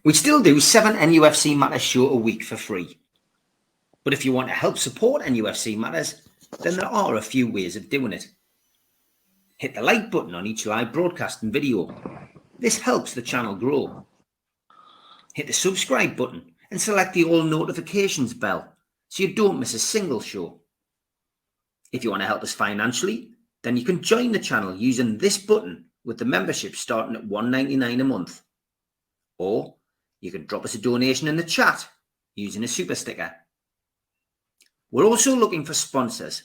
We still do 7 NUFC Matters show a week for free. But if you want to help support NUFC Matters, then there are a few ways of doing it. Hit the like button on each live broadcast and video. This helps the channel grow. Hit the subscribe button and select the all notifications bell so you don't miss a single show. If you want to help us financially, then you can join the channel using this button with the membership starting at $1.99 a month. Or you can drop us a donation in the chat using a super sticker. We're also looking for sponsors.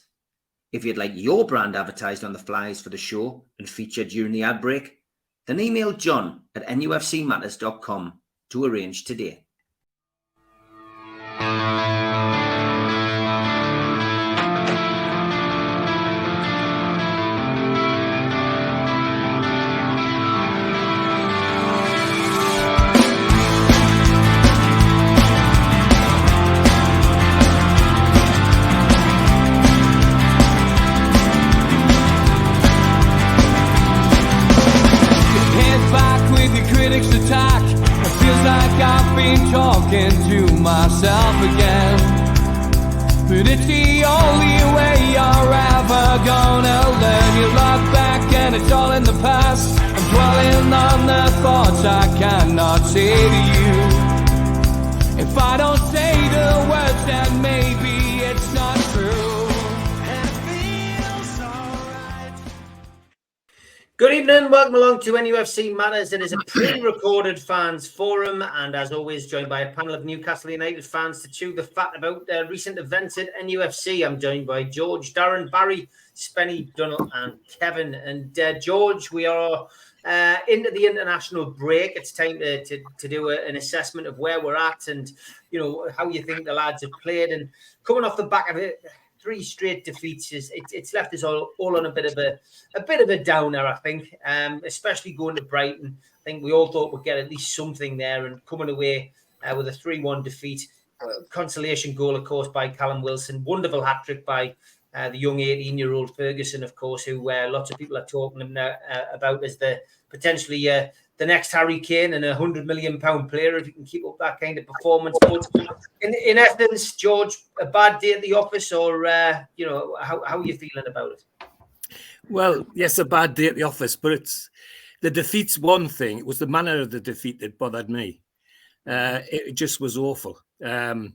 If you'd like your brand advertised on the flyers for the show and featured during the ad break, then email John at nufcmatters.com to arrange today. Attack. It feels like I've been talking to myself again, but it's the only way you're ever gonna learn. You look back and it's all in the past. I'm dwelling on the thoughts I cannot say to you. If I don't say the words, then maybe it's not true. Good evening, welcome along to NUFC Matters. It is a pre-recorded fans forum, and as always, joined by a panel of Newcastle United fans to chew the fat about recent events at NUFC. I'm joined by George, Darren, Barry, Spenny, Donald, and Kevin. And George, we are into the international break. It's time to do an assessment of where we're at and how you think the lads have played. And coming off the back of it, 3 straight defeats it's left us all on a bit of a downer, I think. Especially going to Brighton. I think we all thought we'd get at least something there, and coming away with a 3-1 defeat. Consolation goal, of course, by Callum Wilson. Wonderful hat trick by the young 18-year-old Ferguson, of course, who lots of people are talking about as the potentially the next Harry Kane and £100 million player if he can keep up that kind of performance. But in essence, George, a bad day at the office, or how are you feeling about it? Well, yes, a bad day at the office, but it's the defeat's one thing. It was the manner of the defeat that bothered me. It just was awful. No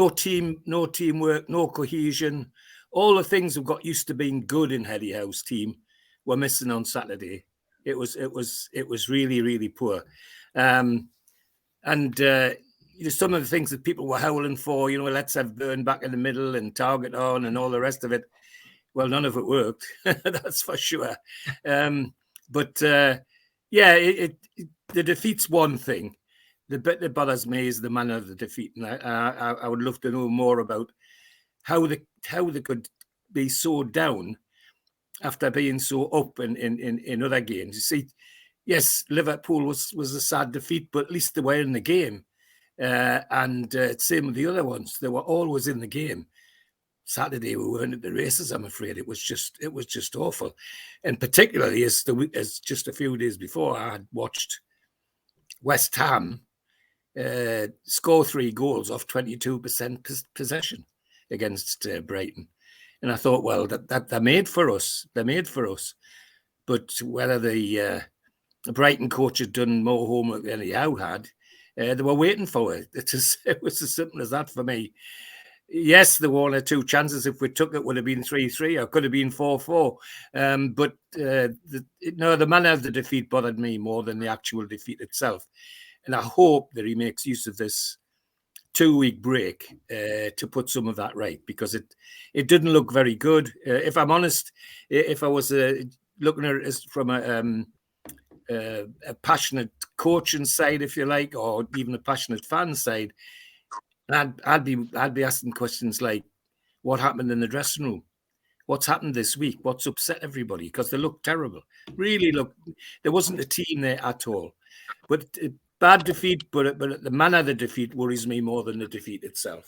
teamwork, no cohesion. All the things we've got used to being good in Heady House team were missing on Saturday. It was really, really poor. Some of the things that people were howling for, let's have Burn back in the middle and target on and all the rest of it. Well, none of it worked. That's for sure. The defeat's one thing. The bit that bothers me is the manner of the defeat. And I would love to know more about how they could be so down after being so up in other games. You see, yes, Liverpool was a sad defeat, but at least they were in the game. Same with the other ones. They were always in the game. Saturday, we weren't at the races, I'm afraid. It was just awful. And particularly as just a few days before, I had watched West Ham score 3 goals off 22% possession against Brighton. And I thought, well, that they're made for us. They're made for us. But whether the Brighton coach had done more homework than he had, they were waiting for it. It was as simple as that for me. Yes, there were 1 or 2 chances. If we took it, would have been 3-3 or could have been 4-4. The manner of the defeat bothered me more than the actual defeat itself. And I hope that he makes use of this 2-week break to put some of that right, because it didn't look very good. If I'm honest, if I was looking at it from a passionate coaching side, if you like, or even a passionate fan side, I'd be asking questions like, what happened in the dressing room? What's happened this week? What's upset everybody? Because they look terrible. Really there wasn't a team there at all. But bad defeat, but the manner of the defeat worries me more than the defeat itself.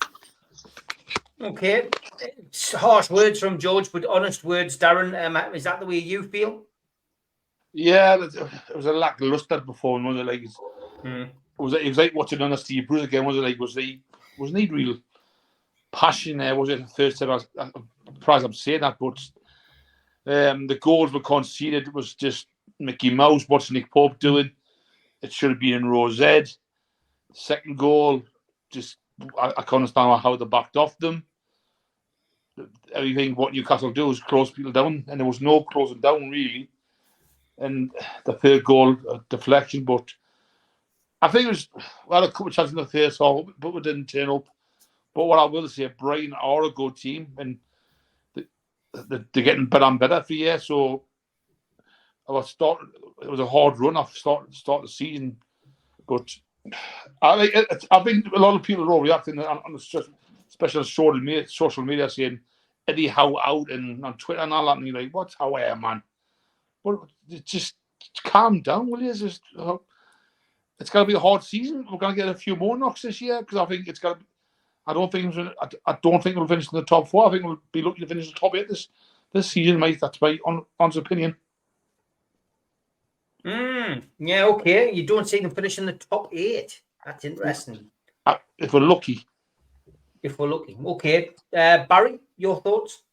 Okay. It's harsh words from George, but honest words, Darren. Is that the way you feel? Yeah, it was a lackluster performance. it was like watching on a Steve Bruce again, was it? Like, wasn't he real passion there? Was it the first time? I'm surprised I'm saying that, but the goals were conceded. It was just Mickey Mouse. What's Nick Pope doing? It should have been in row Z. Second goal, just I can't understand how they backed off them. Everything what Newcastle do is close people down, and there was no closing down really. And the third goal, deflection, but I think it was a couple of chances in the first half, but we didn't turn up. But what I will say, Brighton are a good team, and they're getting better and better every year. So it was a hard run off start the season, but I think a lot of people are reacting on the special social media saying Eddie Howe out and on Twitter and all that, and you're like, what's Howe here, man? Well, just calm down, will you? It's going to be a hard season. We're going to get a few more knocks this year because I think it's going to. I don't think we'll finish in the top 4. I think we'll be looking to finish in the top 8 this season, mate. That's my honest opinion. Yeah, okay. You don't see them finish in the top 8. That's interesting. If we're lucky. Okay. Barry, your thoughts?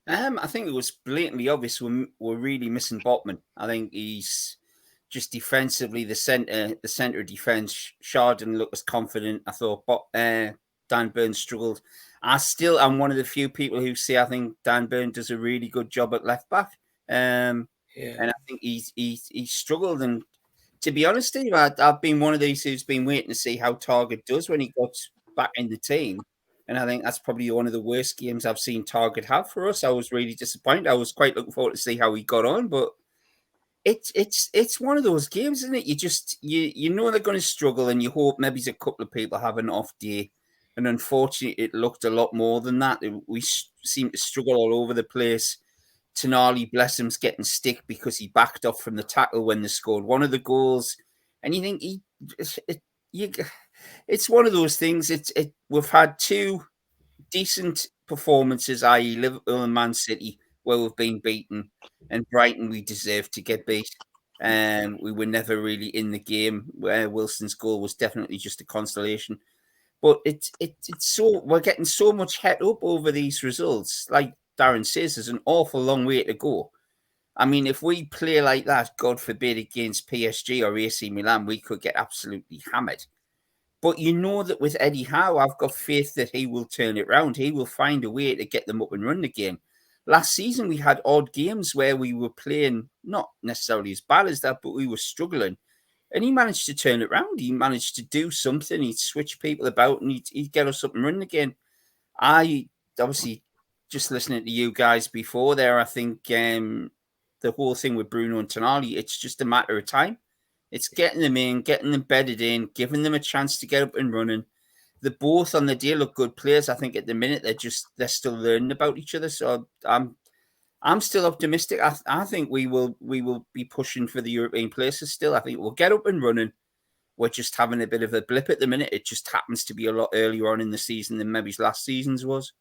I think it was blatantly obvious we're really missing Botman. I think he's just defensively the centre of defence. Chardon looked as confident. I thought Dan Burn struggled. I'm one of the few people who say I think Dan Burn does a really good job at left back. And I think he struggled. And to be honest, Steve, I've been one of these who's been waiting to see how Target does when he got back in the team. And I think that's probably one of the worst games I've seen Target have for us. I was really disappointed. I was quite looking forward to see how he got on, but it's one of those games, isn't it? You know they're going to struggle, and you hope maybe a couple of people have an off day. And unfortunately, it looked a lot more than that. We seem to struggle all over the place. Tonali, bless him's getting stick because he backed off from the tackle when they scored one of the goals. And you think it's one of those things. We've had 2 decent performances, i.e. Liverpool and Man City, where we've been beaten, and Brighton we deserved to get beat. We were never really in the game. Where Wilson's goal was definitely just a consolation. But it's so we're getting so much head up over these results. Like Darren says, there's an awful long way to go. I mean, if we play like that, God forbid, against PSG or AC Milan, we could get absolutely hammered. But you know that with Eddie Howe, I've got faith that he will turn it around. He will find a way to get them up and running again. Last season, we had odd games where we were playing not necessarily as bad as that, but we were struggling. And he managed to turn it around. He managed to do something. He'd switch people about and he'd get us up and running again. I obviously, just listening to you guys before there, I think the whole thing with Bruno and Tonali, it's just a matter of time. It's getting them in, getting them bedded in, giving them a chance to get up and running. They're both on the day look good players. I think at the minute they're still learning about each other. So I'm still optimistic. I think we will be pushing for the European places still. I think we'll get up and running. We're just having a bit of a blip at the minute. It just happens to be a lot earlier on in the season than maybe last season's was.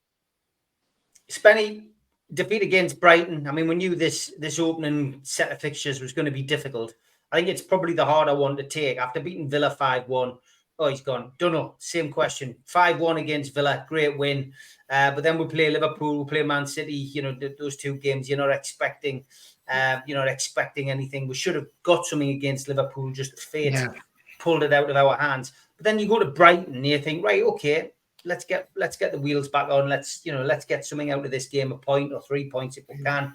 Spenny, defeat against Brighton. I mean, we knew this opening set of fixtures was going to be difficult. I think it's probably the harder one to take. After beating Villa 5-1, oh, he's gone. Don't know. Same question. 5-1 against Villa, great win. But then we play Liverpool, we play Man City. You know, those 2 games. You're not expecting anything. We should have got something against Liverpool. Just fate pulled it out of our hands. But then you go to Brighton and you think, right, okay, let's get the wheels back on. Let's get something out of this game, a point or 3 points if we can.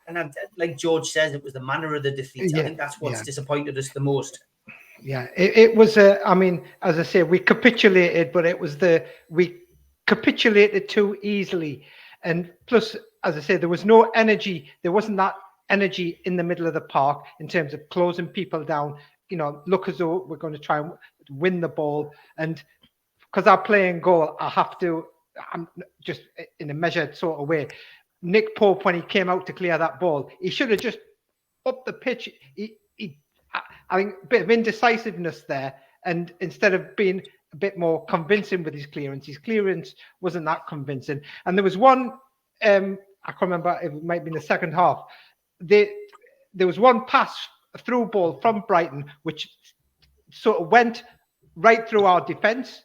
And like George says, it was the manner of the defeat. I think that's what's disappointed us the most. Yeah, it was. I mean, as I say, we capitulated, but we capitulated too easily. And plus, as I say, there was no energy. There wasn't that energy in the middle of the park in terms of closing people down. You know, look as though we're going to try and win the ball. And because our playing goal, I'm just in a measured sort of way. Nick Pope, when he came out to clear that ball, he should have just upped the pitch. I think a bit of indecisiveness there. And instead of being a bit more convincing with his clearance wasn't that convincing. And there was one, I can't remember, it might be in the second half. There was one pass, a through ball from Brighton, which sort of went right through our defence,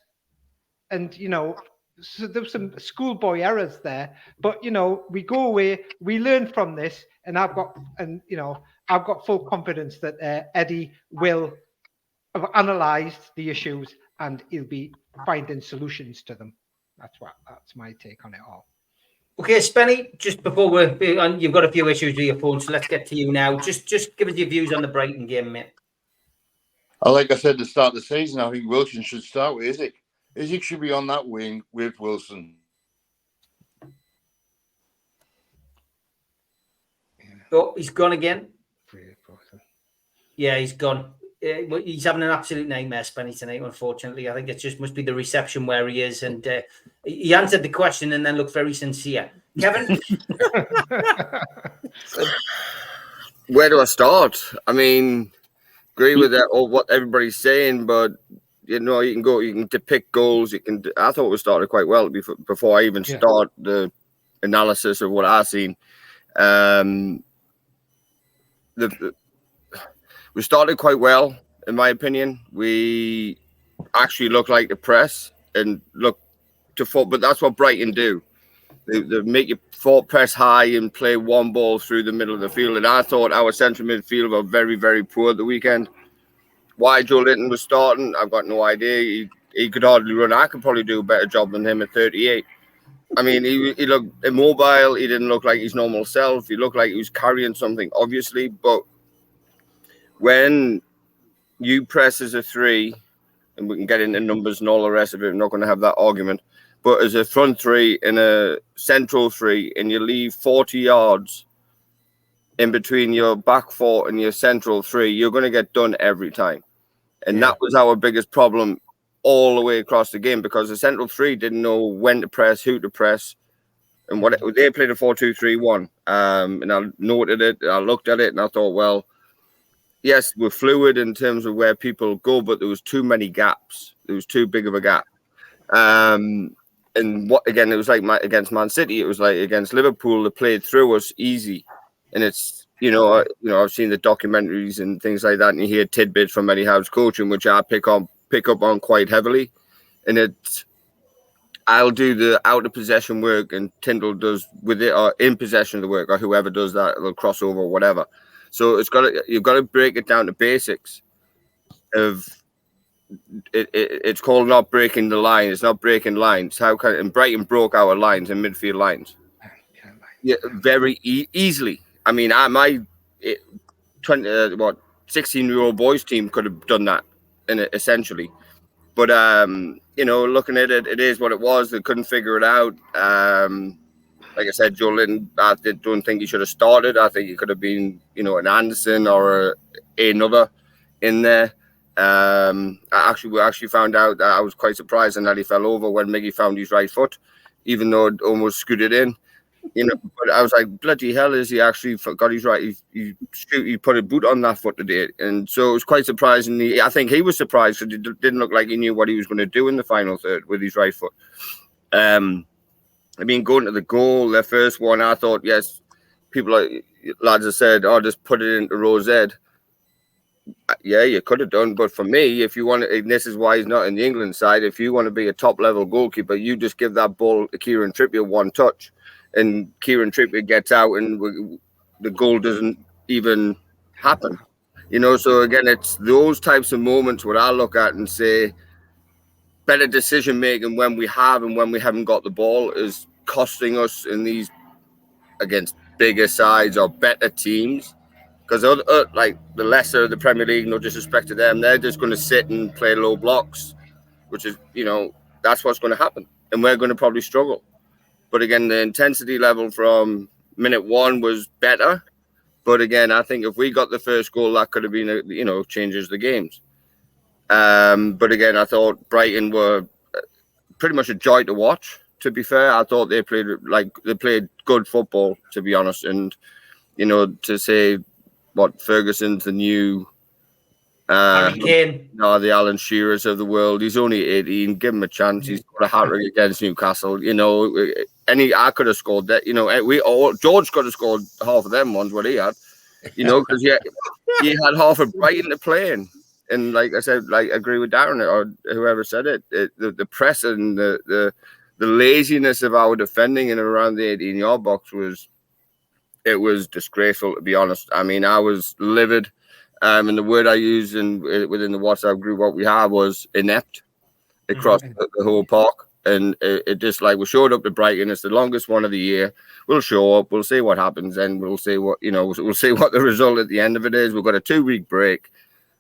and so there was some schoolboy errors there. But we go away, we learn from this, and I've got full confidence that Eddie will have analysed the issues and he'll be finding solutions to them. That's my take on it all. Okay, Spenny, just before you've got a few issues with your phone, so let's get to you now. Just give us your views on the Brighton game, mate. Like I said at the start of the season, I think Wilson should start with Isaac. Isaac should be on that wing with Wilson. Oh, he's gone again. Yeah, he's gone. He's having an absolute nightmare, Spenny, tonight, unfortunately. I think it just must be the reception where he is. And he answered the question and then looked very sincere. Kevin? Where do I start? I mean, agree with that or what everybody's saying, but you can depict goals. I thought we started quite well before I even start the analysis of what I've seen. We started quite well, in my opinion. We actually look like the press and look to foot, but that's what Brighton do. They make you press high and play one ball through the middle of the field. And I thought our central midfield were very, very poor at the weekend. Why Joe Linton was starting, I've got no idea. He could hardly run. I could probably do a better job than him at 38. I mean, he looked immobile. He didn't look like his normal self. He looked like he was carrying something, obviously. But when you press as a 3, and we can get into numbers and all the rest of it, I'm not going to have that argument. But as a front 3 and a central 3, and you leave 40 yards in between your back 4 and your central 3, you're going to get done every time. And that was our biggest problem all the way across the game, because the central 3 didn't know when to press, who to press, and what they played a 4-2-3-1. And I noted it, I looked at it, and I thought, well, yes, we're fluid in terms of where people go, but there was too many gaps. There was too big of a gap. And it was like against Man City, it was like against Liverpool, they played through us easy. And it's, I've seen the documentaries and things like that, and you hear tidbits from Eddie Howe's coaching, which I pick up on quite heavily. And I'll do the out of possession work, and Tyndall does with it, or in possession of the work, or whoever does that, they'll cross over or whatever. So you've got to break it down to basics of it's called not breaking the line. It's not breaking lines. And Brighton broke our lines and midfield lines. Yeah, very easily. I mean, 16-year-old boys team could have done that essentially. But looking at it, it is what it was. They couldn't figure it out. Like I said, Joe Linton, I don't think he should have started. I think he could have been, an Anderson or another in there. We actually found out that I was quite surprised and that he fell over when Miggy found his right foot, even though it almost scooted in. But I was like, bloody hell, is he actually got his right? He put a boot on that foot today. And so it was quite surprising. I think he was surprised because it didn't look like he knew what he was going to do in the final third with his right foot. Going to the goal, their first one, I thought, yes, lads have said, just put it into Rosette. Yeah, you could have done. But for me, if you want to, and this is why he's not in the England side, if you want to be a top-level goalkeeper, you just give that ball to Kieran Trippier one touch. And Kieran Trippier gets out and the goal doesn't even happen. So again, it's those types of moments where I look at and say better decision making when we have and when we haven't got the ball is costing us in these against bigger sides or better teams. Because like the lesser of the Premier League, no disrespect to them, they're just going to sit and play low blocks, which is, that's what's going to happen. And we're going to probably struggle. But again, the intensity level from minute 1 was better. But again, I think if we got the first goal, that could have been, changes the games. But again, I thought Brighton were pretty much a joy to watch, to be fair. I thought they played good football, to be honest. And, to say what Ferguson's the new... the Alan Shearers of the world. He's only 18. Give him a chance. He's got a hat-trick against Newcastle. I could have scored that. George could have scored half of them ones what he had. Because he had half of Brighton to play in. and like I said, like I agree with Darren or whoever said it. The press and the laziness of our defending in and around the 18-yard box was disgraceful, to be honest. I mean, I was livid, and the word I used within the WhatsApp group what we have was inept across the whole park. And it just like we showed up to Brighton. It's the longest one of the year. We'll show up. We'll see what happens, and we'll see what we'll see what the result at the end of it is. We've got a 2-week break,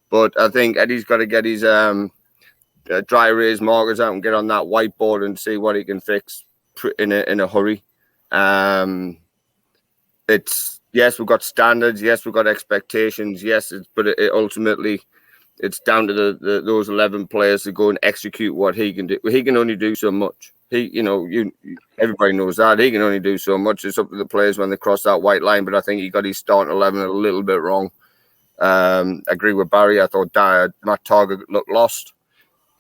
but I think Eddie's got to get his dry erase markers out and get on that whiteboard and see what he can fix in a hurry. It's yes, we've got standards. Yes, we've got expectations. Yes, but ultimately. It's down to those 11 players to go and execute what he can do. He can only do so much. Everybody knows that. He can only do so much. It's up to the players when they cross that white line. But I think he got his starting 11 a little bit wrong. I agree with Barry. I thought Matt Target looked lost.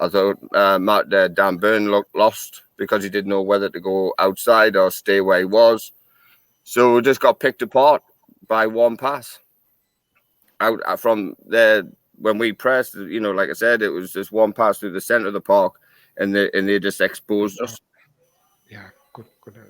I thought Dan Burn looked lost because he didn't know whether to go outside or stay where he was. So we just got picked apart by one pass. Out from there. When we pressed, like I said, it was just one pass through the centre of the park, and they just exposed us. Yeah, good,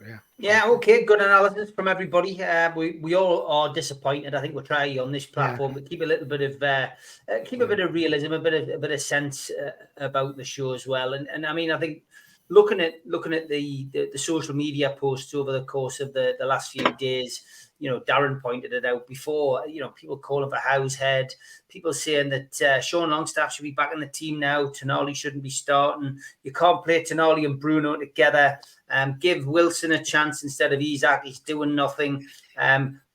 yeah. Yeah, okay, good analysis from everybody. We all are disappointed. I think we'll try on this platform, but keep a little bit of a bit of realism, a bit of sense about the show as well. And I mean, I think looking at the social media posts over the course of the last few days. Darren pointed it out before, people calling for Househead, people saying that Sean Longstaff should be back in the team now. Tonali shouldn't be starting. You can't play Tonali and Bruno together. Give Wilson a chance instead of Isak. He's doing nothing.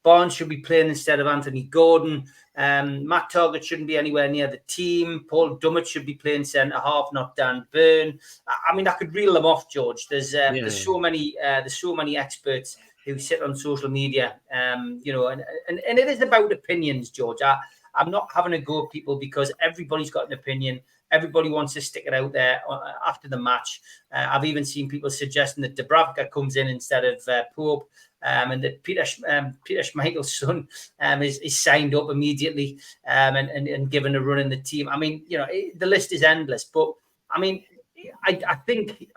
Barnes should be playing instead of Anthony Gordon. Matt Target shouldn't be anywhere near the team. Paul Dummett should be playing centre half, not Dan Burn. I mean, I could reel them off, George. There's so many experts who sit on social media, and it is about opinions, George. I'm not having a go at people because everybody's got an opinion. Everybody wants to stick it out there after the match. I've even seen people suggesting that Dubravka comes in instead of Pope, and that Peter Schmeichel's son is signed up immediately and given a run in the team. I mean, the list is endless. But I mean, I think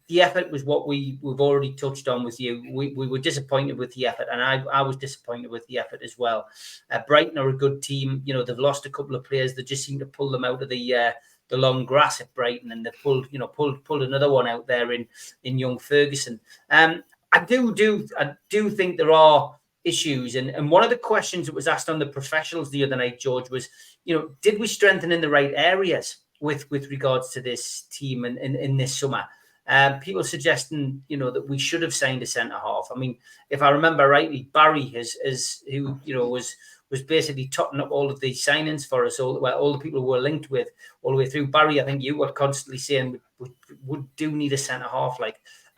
the effort was what we've already touched on with you. We were disappointed with the effort, and I was disappointed with the effort as well. Brighton are a good team. They've lost a couple of players that just seem to pull them out of the long grass at Brighton, and they pulled another one out there in young Ferguson. I do think there are issues, and one of the questions that was asked on the professionals the other night, George, was did we strengthen in the right areas with regards to this team in this summer? People suggesting, that we should have signed a centre half. I mean, if I remember rightly, Barry who was basically totting up all of the signings for us, all the people who were linked with all the way through. Barry, I think you were constantly saying we do need a centre half,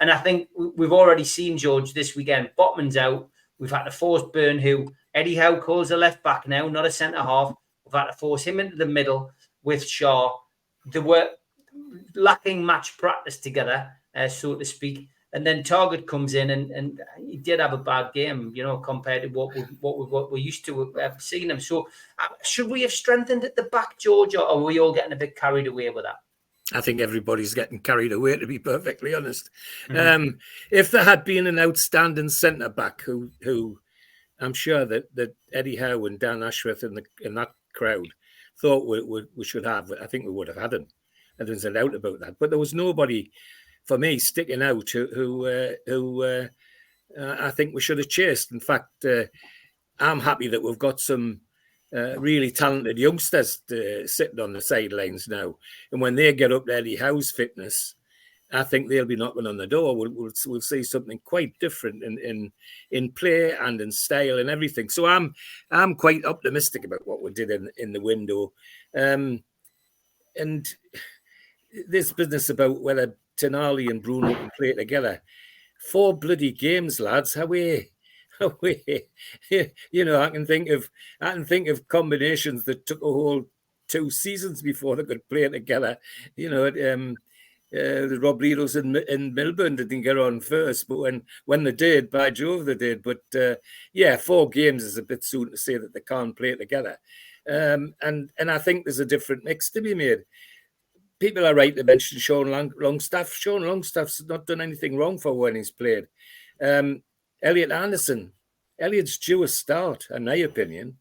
and I think we've already seen, George, this weekend. Botman's out. We've had to force Burn, who Eddie Howe calls a left back now, not a centre half. We've had to force him into the middle with Shaw. They were lacking match practice together, so to speak. And then Target comes in and he did have a bad game, compared to what we're used to seeing him. So should we have strengthened at the back, George, or are we all getting a bit carried away with that? I think everybody's getting carried away, to be perfectly honest. Mm-hmm. If there had been an outstanding centre back who I'm sure that Eddie Howe and Dan Ashworth in that crowd thought we should have, I think we would have had him. And there's a doubt about that. But there was nobody for me sticking out who I think we should have chased. In fact, I'm happy that we've got some really talented youngsters sitting on the sidelines now. And when they get up to Eddie Howe's fitness, I think they'll be knocking on the door. We'll see something quite different in play and in style and everything. So I'm quite optimistic about what we did in the window. And this business about whether Tonali and Bruno can play together, 4 bloody games, lads. How we? I can think of combinations that took a whole 2 seasons before they could play together. The Rob Riddles in Melbourne didn't get on first, but when they did, by Jove, they did. But 4 games is a bit soon to say that they can't play together. And I think there's a different mix to be made. People are right to mention Sean Longstaff. Sean Longstaff's not done anything wrong for when he's played. Elliot Anderson. Elliot's due a start, in my opinion.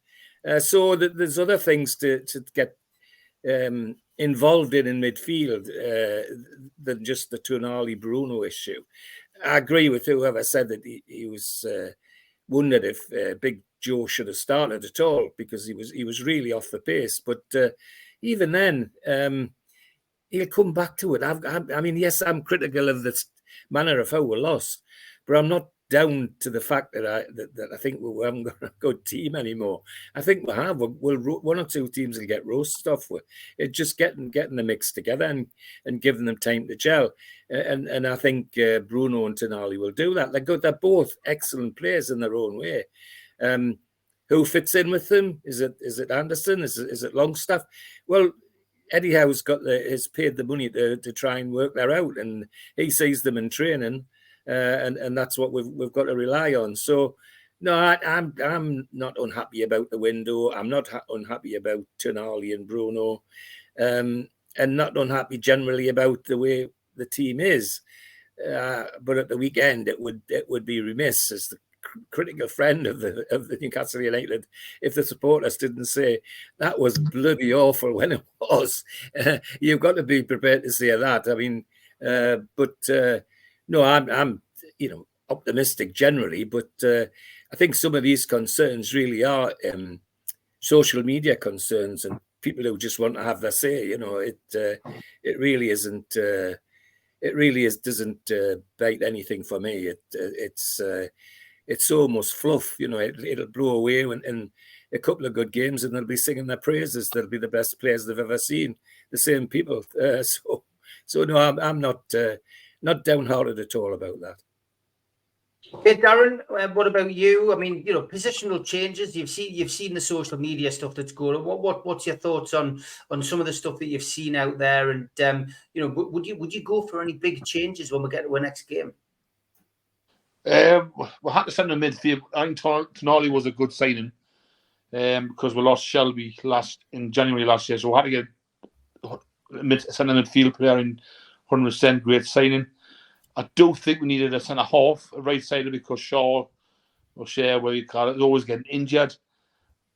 So there's other things to get involved in midfield than just the Tonali Bruno issue. I agree with whoever said that he was wondered if Big Joe should have started at all, because he was really off the pace. But even then, he'll come back to it. I mean, yes, I'm critical of the manner of how we lost, but I'm not down to the fact that I think we haven't got a good team anymore. I think we have. One or two teams will get roasted off with. It's just getting the mix together and giving them time to gel. And I think Bruno and Tonali will do that. They're good. They're both excellent players in their own way. Who fits in with them? Is it Anderson? Is it Longstaff? Well, Eddie Howe's has paid the money to try and work that out, and he sees them in training. And that's what we've got to rely on. So, no, I'm not unhappy about the window. I'm not unhappy about Tonali and Bruno, and not unhappy generally about the way the team is. But at the weekend, it would be remiss as the critical friend of the Newcastle United if the supporters didn't say that was bloody awful when it was. You've got to be prepared to say that. I mean, no, I'm optimistic generally, but I think some of these concerns really are social media concerns and people who just want to have their say. It really isn't. Doesn't bite anything for me. It's almost fluff. It'll blow away in a couple of good games, and they'll be singing their praises. They'll be the best players they've ever seen. The same people. So no, I'm not downhearted at all about that. Okay, Darren, what about you? I mean, positional changes. You've seen the social media stuff that's going on. What's your thoughts on some of the stuff that you've seen out there? And would you go for any big changes when we get to our next game? We had to send a midfield. I think Tonali was a good signing because we lost Shelby in January last year, so we had to get send a midfield player in. 100% great signing. I do think we needed a centre half, a right sider, because Shaw or Shea, where you call it, is always getting injured,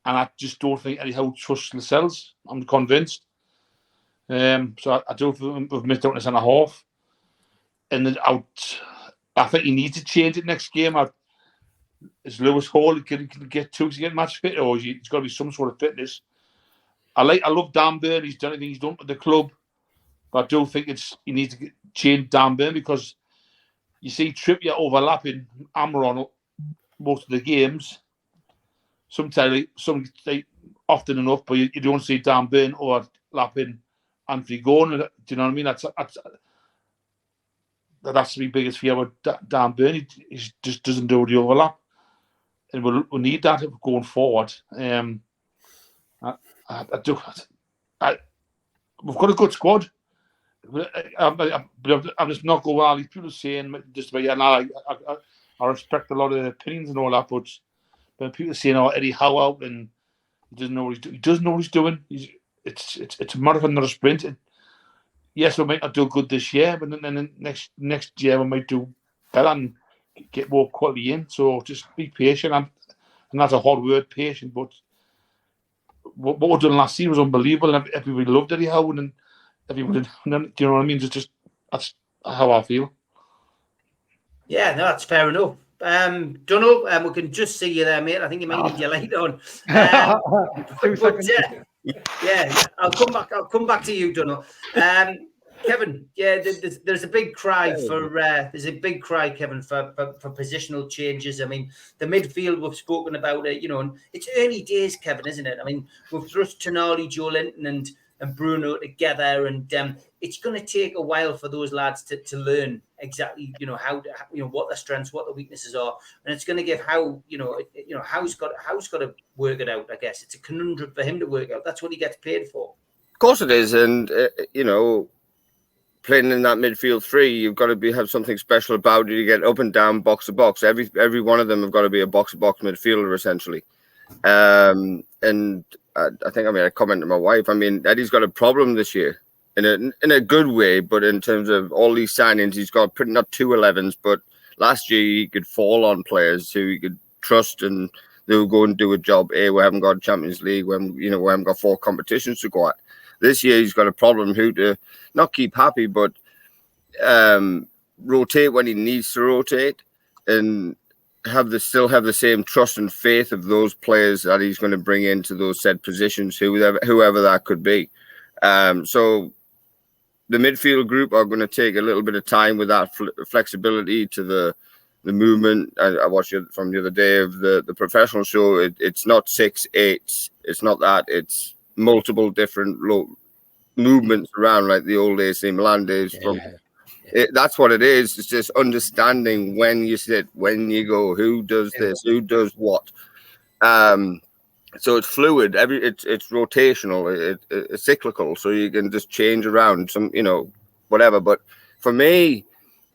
and I just don't think Eddie Howe trusts Lascelles. I'm convinced. So I do think we've missed out on a centre half, and then I think he needs to change it next game. Is Lewis Hall can get to get match fit, or he's got to be some sort of fitness? I love Dan Burn. He's done everything he's done with the club. But I do think he needs to change Dan Burn, because you see Trippier overlapping Amaron most of the games. Sometimes, often enough, but you don't see Dan Burn overlapping Anthony Gordon. Do you know what I mean? That's the biggest fear with Dan Burn. He just doesn't do the overlap, and we'll need that going forward. We've got a good squad. I'm just not going well. These people saying just about I respect a lot of opinions and all that, but when people saying Eddie Howe out and he doesn't know what he's doing, it's a marathon, not a sprint. Yes, we might not do good this year, but then next year we might do better and get more quality in. So just be patient, and that's a hard word, patient. But what we done last year was unbelievable, and everybody loved Eddie Howe and. Everybody, do you know what I mean? Just that's how I feel. Yeah, no, that's fair enough. Donald, we can just see you there, mate. I think you might need your light on. I'll come back to you, Donald. Kevin, there's a big cry Kevin, for positional changes. I mean, the midfield, we've spoken about it, and it's early days, Kevin, isn't it? I mean, we've thrust Tonali, Joe Linton, and Bruno together, and it's going to take a while for those lads to learn exactly, how what their strengths, what their weaknesses are, and it's going to give Howe's got to work it out. I guess it's a conundrum for him to work out. That's what he gets paid for. Of course it is, and playing in that midfield three, you've got to have something special about it. You get up and down, box to box. Every one of them have got to be a box to box midfielder essentially, and I think I made a comment to my wife. I mean, Eddie's got a problem this year in a good way, but in terms of all these signings, he's got pretty not 2 11s, but last year he could fall on players who he could trust and they will go and do a job. We haven't got Champions League when we haven't got 4 competitions to go at. This year he's got a problem who to not keep happy, but rotate when he needs to rotate and still have the same trust and faith of those players that he's going to bring into those said positions, whoever that could be. So the midfield group are going to take a little bit of time with that flexibility to the movement. I watched it from the other day of the professional show. It's not 6 8s. It's not that. It's multiple different movements around, like the old AC Milan days. That's what it is. It's just understanding when you sit, when you go, who does this, who does what. So it's fluid. It's rotational. It's cyclical. So you can just change around some, whatever. But for me,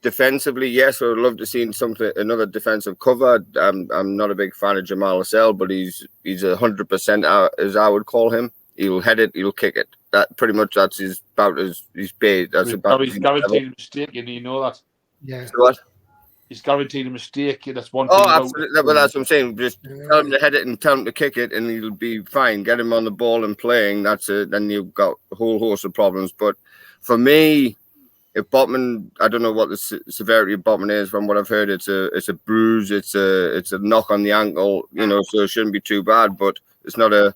defensively, yes, I would love to see another defensive cover. I'm not a big fan of Jamal Lascelles, but he's 100% as I would call him. He'll head it, he'll kick it. That's about as he's paid. He's guaranteed a mistake, and you know that. Yeah. So what? He's guaranteed a mistake. That's one thing. Oh, absolutely. But that's what I'm saying. Just tell him to head it and tell him to kick it, and he'll be fine. Get him on the ball and playing. That's it. Then you've got a whole host of problems. But for me, if Botman, I don't know what the severity of Botman is. From what I've heard, it's a bruise. It's a knock on the ankle. So it shouldn't be too bad. But it's not a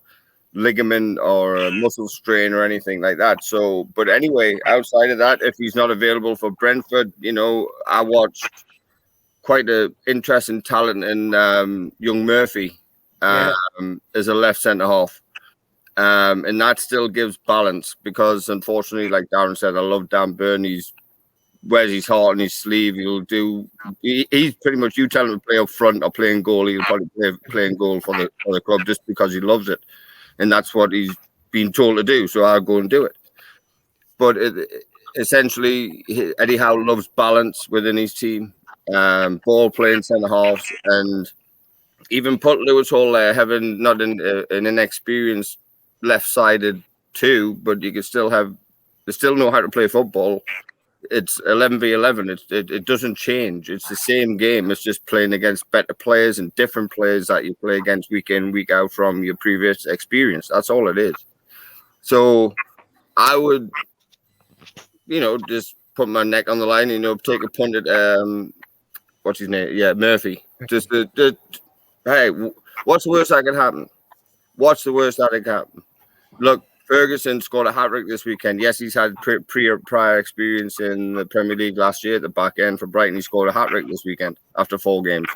ligament or a muscle strain or anything like that. So, but anyway, outside of that, if he's not available for Brentford, I watched quite an interesting talent in young Murphy as a left centre half. And that still gives balance because, unfortunately, like Darren said, I love Dan Burn. He wears his heart on his sleeve. He's pretty much, you tell him to play up front or play in goal, he'll probably play in goal for the club just because he loves it. And that's what he's been told to do. So I'll go and do it. But essentially, Eddie Howe loves balance within his team. Ball playing centre halves, and even put Lewis Hall there, having not an inexperienced left-sided 2, but you can still they still know how to play football. It's 11v11. It doesn't change. It's the same game. It's just playing against better players and different players that you play against week in, week out from your previous experience. That's all it is. So I would, just put my neck on the line, take a punt at what's his name? Yeah, Murphy. Just hey, what's the worst that can happen? What's the worst that can happen? Look, Ferguson scored a hat-trick this weekend. Yes, he's had prior experience in the Premier League last year at the back end for Brighton. He scored a hat-trick this weekend after 4 games.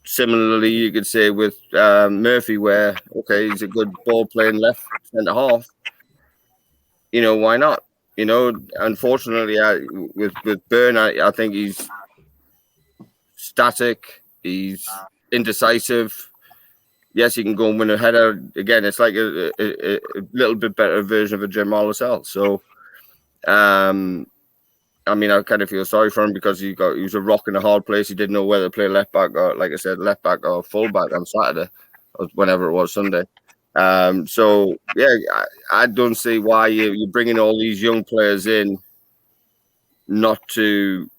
Similarly, you could say with Murphy, where, okay, he's a good ball-playing left centre-half. Why not? Unfortunately, with Byrne, I think he's static. He's indecisive. Yes, he can go and win a header. Again, it's like a little bit better version of a Jamal Lascelles. So, I kind of feel sorry for him because he was a rock in a hard place. He didn't know whether to play left back or, like I said, left back or full back on Saturday, or whenever it was, Sunday. So, yeah, I don't see why you're bringing all these young players in not to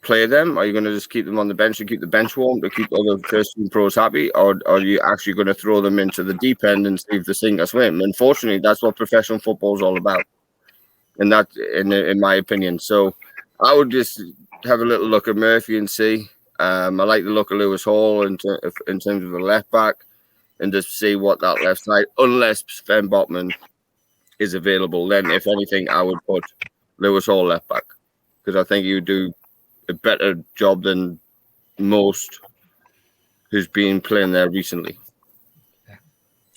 play them. Are you going to just keep them on the bench to keep the bench warm, to keep other first-team pros happy, or are you actually going to throw them into the deep end and see if they sink or swim? Unfortunately, that's what professional football is all about, and that, in my opinion. So I would just have a little look at Murphy and see. I like the look of Lewis Hall in terms of the left back, and just see what that left side, unless Sven Botman is available. Then, if anything, I would put Lewis Hall left back because I think he would do a better job than most who's been playing there recently.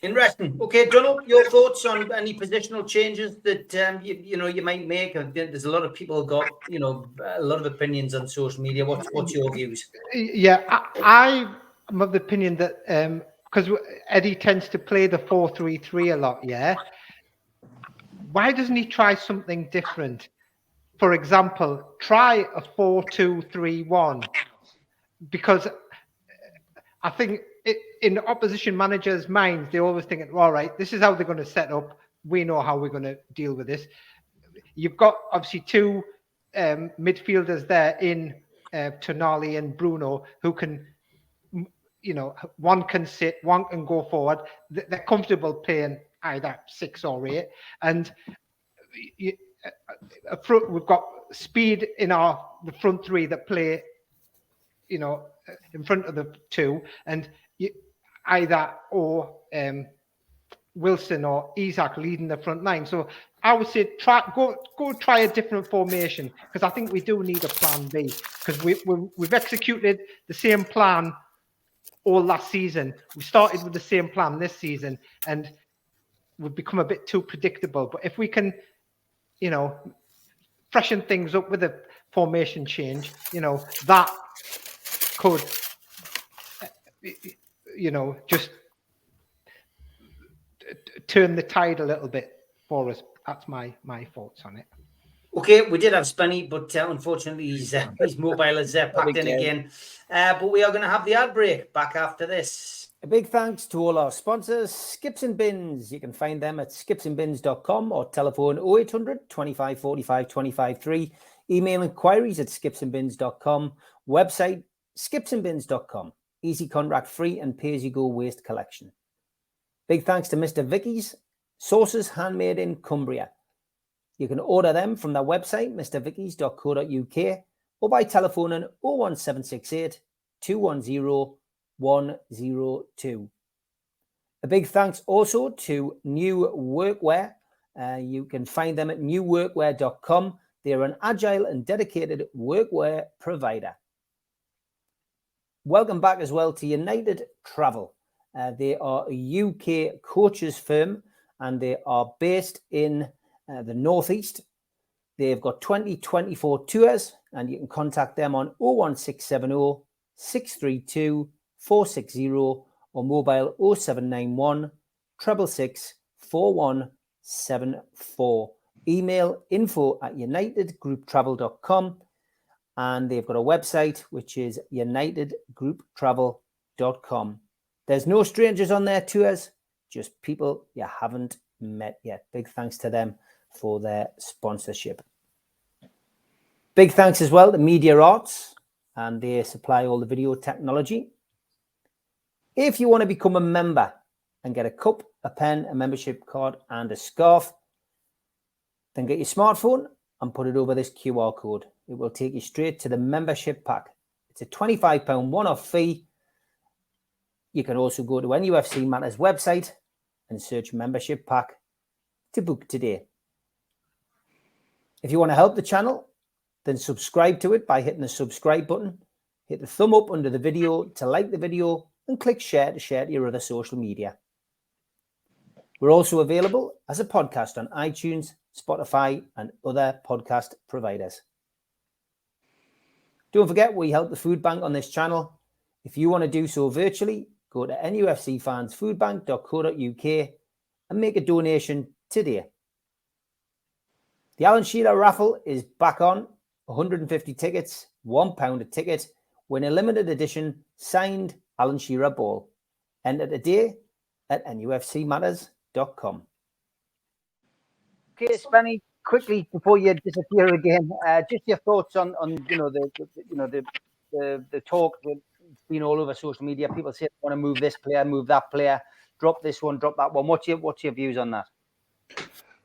Interesting. Okay, Donald, your thoughts on any positional changes that you might make? There's a lot of people got a lot of opinions on social media. What's your views? Yeah, I'm of the opinion that because Eddie tends to play the 4-3-3 a lot. Yeah, why doesn't he try something different? For example, try a 4-2-3-1, because I think in opposition managers' minds, they're always thinking, all right, this is how they're going to set up. We know how we're going to deal with this. You've got obviously two midfielders there in Tonali and Bruno who can, one can sit, one can go forward. They're comfortable playing either 6 or 8. And we've got speed in the front three that play, in front of the two, and either Wilson or Isak leading the front line. So I would say go try a different formation, because I think we do need a plan B, because we've executed the same plan all last season. We started with the same plan this season, and we've become a bit too predictable. But if we can, freshen things up with a formation change, that could, just turn the tide a little bit for us. That's my thoughts on it. Okay, we did have Spenny, but unfortunately his mobile is packed in again. But we are going to have the ad break back after this. A big thanks to all our sponsors, Skips and Bins. You can find them at skipsandbins.com or telephone 0800 25 45 25 3. Email inquiries at skipsandbins.com. Website skipsandbins.com. Easy contract free and pay-as-you-go waste collection. Big thanks to Mr. Vicky's Sauces Handmade in Cumbria. You can order them from their website, mrvickys.co.uk, or by telephoning 01768 210 102. A big thanks also to New Workwear. You can find them at newworkwear.com. They're an agile and dedicated workwear provider. Welcome back as well to United Travel. They are a UK coaches firm, and they are based in the Northeast. They've got 2024 tours, and you can contact them on 01670 632 460 or mobile 0791 666 4174. Email info@unitedgrouptravel.com, and they've got a website which is unitedgrouptravel.com. There's no strangers on their tours, just people you haven't met yet. Big thanks to them for their sponsorship. Big thanks as well to Media Arts, and they supply all the video technology. If you want to become a member and get a cup, a pen, a membership card, and a scarf, then get your smartphone and put it over this QR code. It will take you straight to the membership pack. It's a £25 one-off fee. You can also go to NUFC Matters website and search membership pack to book today. If you want to help the channel, then subscribe to it by hitting the subscribe button. Hit the thumb up under the video to like the video, and click share to share to your other social media. We're also available as a podcast on iTunes, Spotify, and other podcast providers. Don't forget, we help the food bank on this channel. If you want to do so virtually, go to nufcfansfoodbank.co.uk and make a donation today. The Alan Shearer raffle is back on. 150 tickets, £1 a ticket. Win a limited edition signed Alan Shearer ball. Enter today at nufcmatters.com. Okay, Spenny, quickly before you disappear again, just your thoughts on the talk that's been all over social media. People say they want to move this player, move that player, drop this one, drop that one. What's your views on that?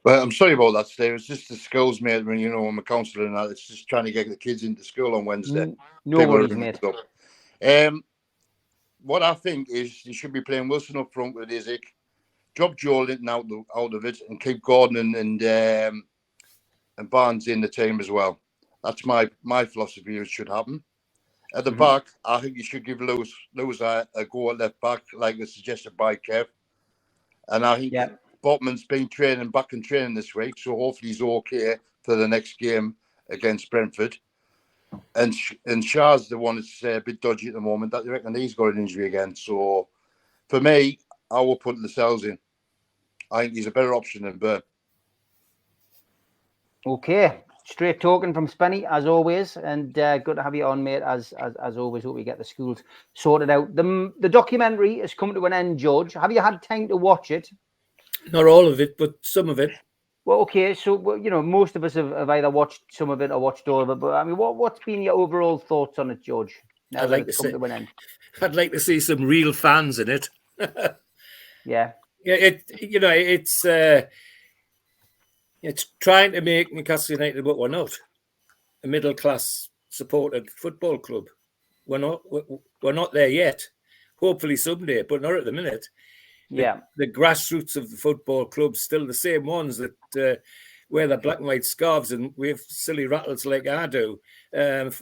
Well, I'm sorry about that, Steve. It's just the schools, mate. When I'm a counsellor and that, it's just trying to get the kids into school on Wednesday. No worries, mate. What I think is you should be playing Wilson up front with Isaac, drop Joelinton out of it, and keep Gordon and Barnes in the team as well. That's my philosophy. It should happen. At the back, I think you should give Lewis a go at left back, like was suggested by Kev. And I think Botman's been back in training this week, so hopefully he's okay for the next game against Brentford. And Shah's the one that's a bit dodgy at the moment. I reckon he's got an injury again. So for me, I will put Lascelles in. I think he's a better option than Burn. Okay. Straight talking from Spenny, as always, and good to have you on, mate. As always, hope we get the schools sorted out. The documentary has come to an end, George. Have you had time to watch it? Not all of it, but some of it. Well, okay, so most of us have either watched some of it or watched all of it. But I mean, what's been your overall thoughts on it, George? Now I'd that like it's to come say, to an end. I'd like to see some real fans in it. Yeah. It's trying to make Newcastle United what we're not, a middle class supported football club. We're not there yet. Hopefully someday, but not at the minute. Yeah. The grassroots of the football club's still the same ones that wear the black and white scarves and wave silly rattles like I do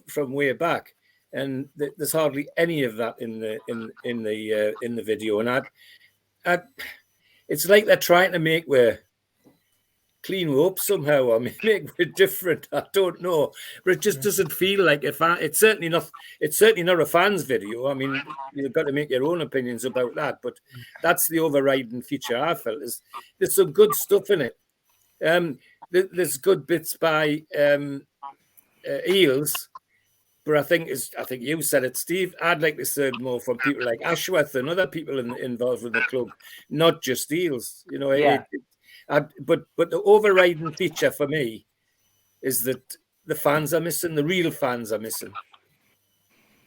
from way back. And there's hardly any of that in the video. And it's like they're trying to make clean up somehow. I mean, make it different. I don't know, but it just doesn't feel like a fan. It's certainly not a fan's video. I mean, you've got to make your own opinions about that. But that's the overriding feature I felt. There's some good stuff in it. There's good bits by Eels. But I think you said it, Steve. I'd like to see more from people like Ashworth and other people involved with the club, not just Eels. Yeah. But the overriding feature for me is that the fans are missing. The real fans are missing.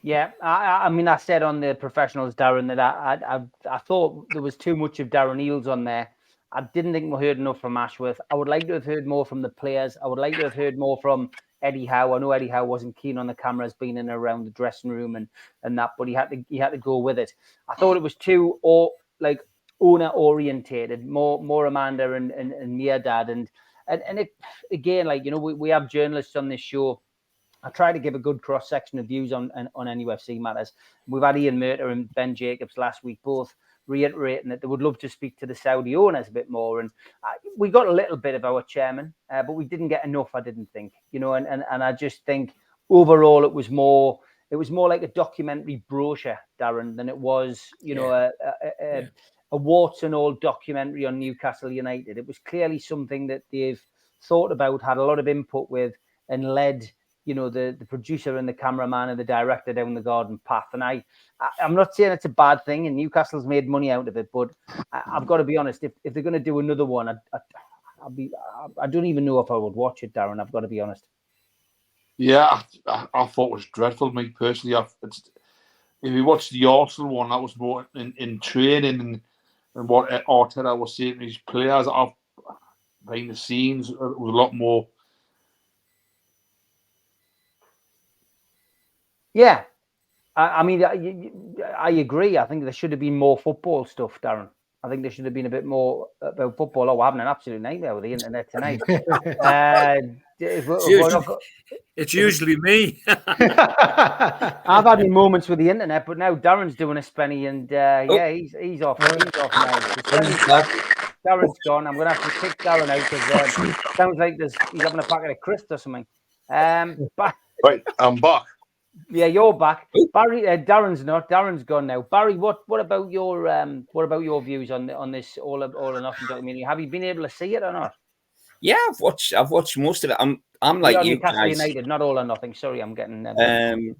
Yeah, I mean, I said on the professionals, Darren, that I thought there was too much of Darren Eales on there. I didn't think we heard enough from Ashworth. I would like to have heard more from the players. I would like to have heard more from Eddie Howe. I know Eddie Howe wasn't keen on the cameras being in and around the dressing room and that, but he had to go with it. I thought it was too owner orientated, more Amanda and Mirdad and it again, we have journalists on this show. I try to give a good cross section of views on NUFC matters. We've had Ian Murter and Ben Jacobs last week, both reiterating that they would love to speak to the Saudi owners a bit more. And we got a little bit of our chairman, but we didn't get enough, I didn't think, and I just think overall it was more like a documentary brochure, Darren, than it was, a warts and all documentary on Newcastle United. It was clearly something that they've thought about, had a lot of input with, and led, the producer and the cameraman and the director down the garden path. And I'm not saying it's a bad thing, and Newcastle's made money out of it, but I've got to be honest, if they're going to do another one, I don't even know if I would watch it, Darren. I've got to be honest. Yeah, I thought it was dreadful, me personally. If you watch the Arsenal one, that was more in training and what Arteta was saying to his players. Behind the scenes, it was a lot more. Yeah, I mean, I agree. I think there should have been more football stuff, Darren. I think there should have been a bit more about football. Oh, we're having an absolute nightmare with the internet tonight. It's usually me. I've had my moments with the internet, but now Darren's doing a spenny, and he's off. He's off now. Darren's gone. I'm going to have to kick Darren out because it sounds like he's having a packet of crisps or something. Right, I'm back. Yeah, you're back, Barry. Darren's not. Darren's gone now. Barry, what about your views on this all or nothing documentary? Have you been able to see it or not? Yeah, I've watched most of it. I'm like you Newcastle guys. United, not all or nothing. Sorry, I'm getting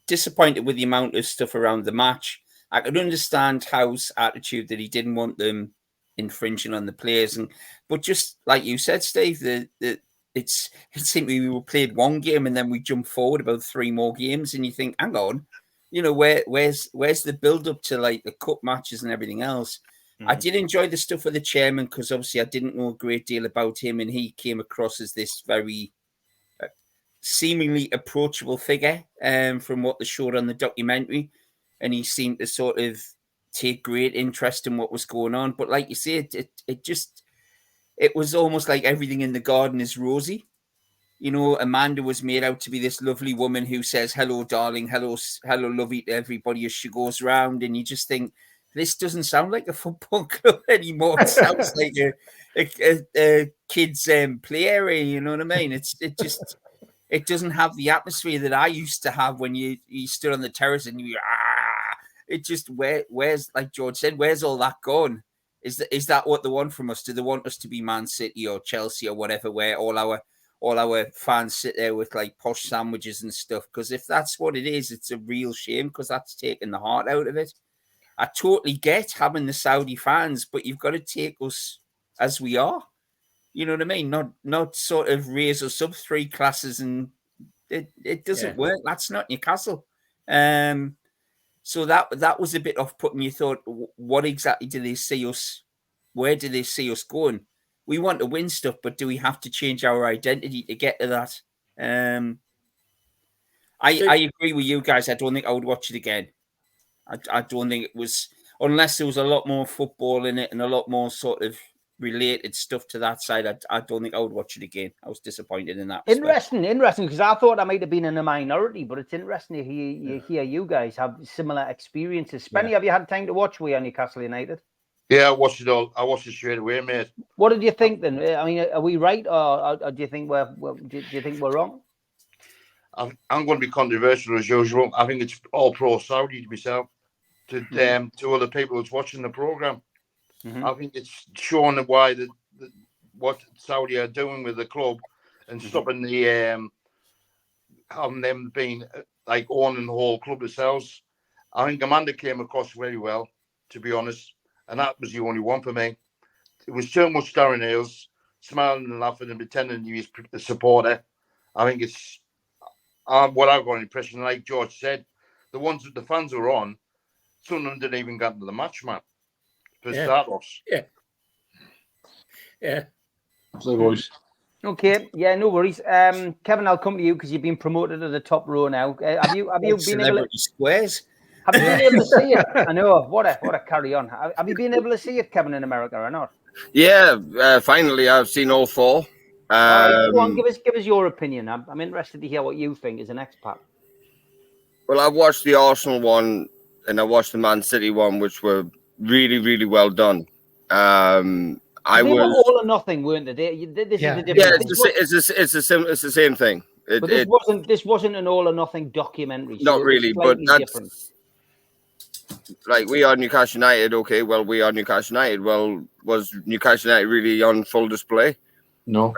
disappointed with the amount of stuff around the match. I could understand Howe's attitude that he didn't want them infringing on the players, but just like you said, Steve, it seemed we were played one game and then we jumped forward about 3 more games, and you think, hang on, where's the build up to like the cup matches and everything else? Mm-hmm. I did enjoy the stuff with the chairman because obviously I didn't know a great deal about him, and he came across as this very seemingly approachable figure from what they showed on the documentary, and he seemed to sort of take great interest in what was going on. But like you say, it was almost like everything in the garden is rosy. Amanda was made out to be this lovely woman who says, hello, darling, hello, lovey to everybody as she goes around. And you just think, this doesn't sound like a football club anymore. It sounds like a kid's play area, you know what I mean? It doesn't have the atmosphere that I used to have when you stood on the terrace and it just, where's, like George said, where's all that gone? Is that what they want from us? Do they want us to be Man City or Chelsea or whatever, where all all our fans sit there with like posh sandwiches and stuff. Because if that's what it is, it's a real shame because that's taking the heart out of it. I totally get having the Saudi fans, but you've got to take us as we are. You know what I mean? Not sort of raise us up 3 classes, and it doesn't work. That's not Newcastle. So that was a bit off-putting. You thought, what exactly do they see us? Where do they see us going? We want to win stuff, but do we have to change our identity to get to that? I agree with you guys. I don't think I would watch it again. I don't think it was, unless there was a lot more football in it and a lot more sort of related stuff to that side. I don't think I would watch it again. I was disappointed in that. Interesting, because I thought I might have been in a minority, but it's interesting to hear you guys have similar experiences. Spenny, have you had time to watch We Are Newcastle United? Yeah, I watched it all. I watched it straight away, mate. What did you think then? I mean, are we right, or do you think we're wrong? I'm going to be controversial as usual. I think it's all pro Saudi to myself. To other people who's watching the program, I think it's showing why what Saudi are doing with the club and stopping the having them being like owning the whole club themselves. I think Amanda came across very well, to be honest, and that was the only one for me. It was too much Darren Hales smiling and laughing and pretending he was a supporter. I think it's what I've got an impression. Like George said, the fans who were on. Some of them didn't even get into the match, man. For start-offs. Yeah. So, boys. Okay. Yeah, no worries. Kevin, I'll come to you because you've been promoted to the top row now. Have you been able to squares? Have you been able to see it? I know. What a carry on. Have you been able to see it, Kevin, in America or not? Yeah. Finally, I've seen all 4. All right, go on. Give us your opinion. I'm interested to hear what you think as an expat. Well, I watched the Arsenal one. And I watched the Man City one, which were really, really well done. They were all or nothing, weren't they? This is the difference. Yeah, it's the same thing. But this wasn't an all or nothing documentary. So not really, but that's different. Like We Are Newcastle United. Okay, well, We Are Newcastle United. Well, was Newcastle United really on full display? No.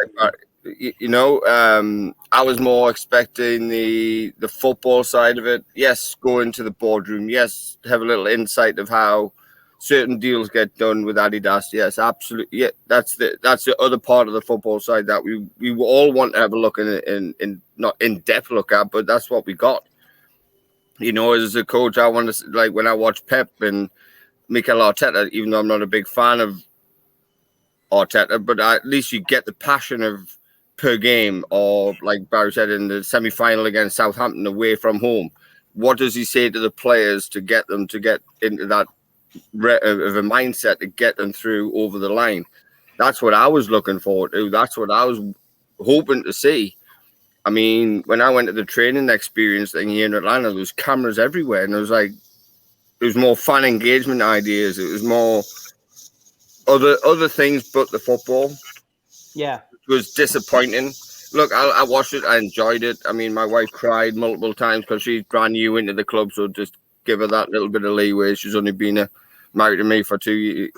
I was more expecting the football side of it. Yes, go into the boardroom. Yes, have a little insight of how certain deals get done with Adidas. Yes, absolutely. Yeah, that's the other part of the football side that we all want to have a look in not in depth look at, but that's what we got. As a coach, I want to like when I watch Pep and Mikel Arteta, even though I'm not a big fan of Arteta, but at least you get the passion of per game, or like Barry said in the semi-final against Southampton away from home. What does he say to the players to get them to get into that of a mindset to get them through over the line? That's what I was looking forward to. That's what I was hoping to see. I mean, when I went to the training experience thing here in Atlanta, there was cameras everywhere, and it was more fan engagement ideas. It was more other things but the football. Yeah. It was disappointing. Look, I watched it. I enjoyed it. I mean, my wife cried multiple times because she's brand new into the club, so just give her that little bit of leeway. She's only been married to me for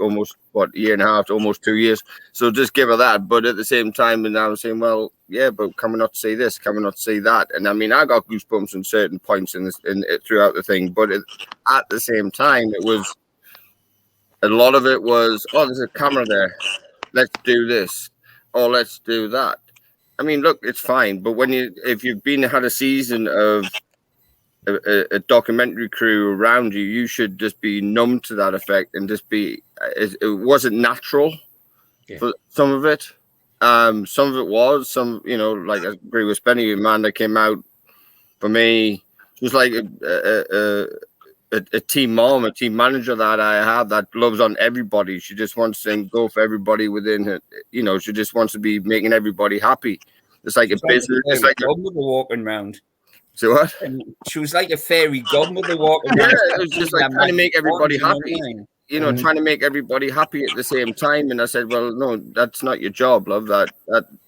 almost a year and a half to almost 2 years. So just give her that. But at the same time, and I was saying, well, yeah, but can we not see this? Can we not see that? And I mean, I got goosebumps in certain points throughout the thing. But at the same time, it was a lot of it was, oh, there's a camera there. Let's do this. Oh, let's do that. I mean, look, it's fine. But if you've had a season of a documentary crew around you, you should just be numb to that effect and just be. It wasn't natural for some of it. Some of it was. Some, like I agree with Spenny, Amanda came out for me. It was like a team mom, a team manager that I have that loves on everybody. She just wants to go for everybody within her. She just wants to be making everybody happy. It's like a business. It's like a godmother walking around. So what? And she was like a fairy godmother walking around. Yeah, it was just like trying to make everybody happy. Trying to make everybody happy at the same time. And I said, well, no, that's not your job, love. That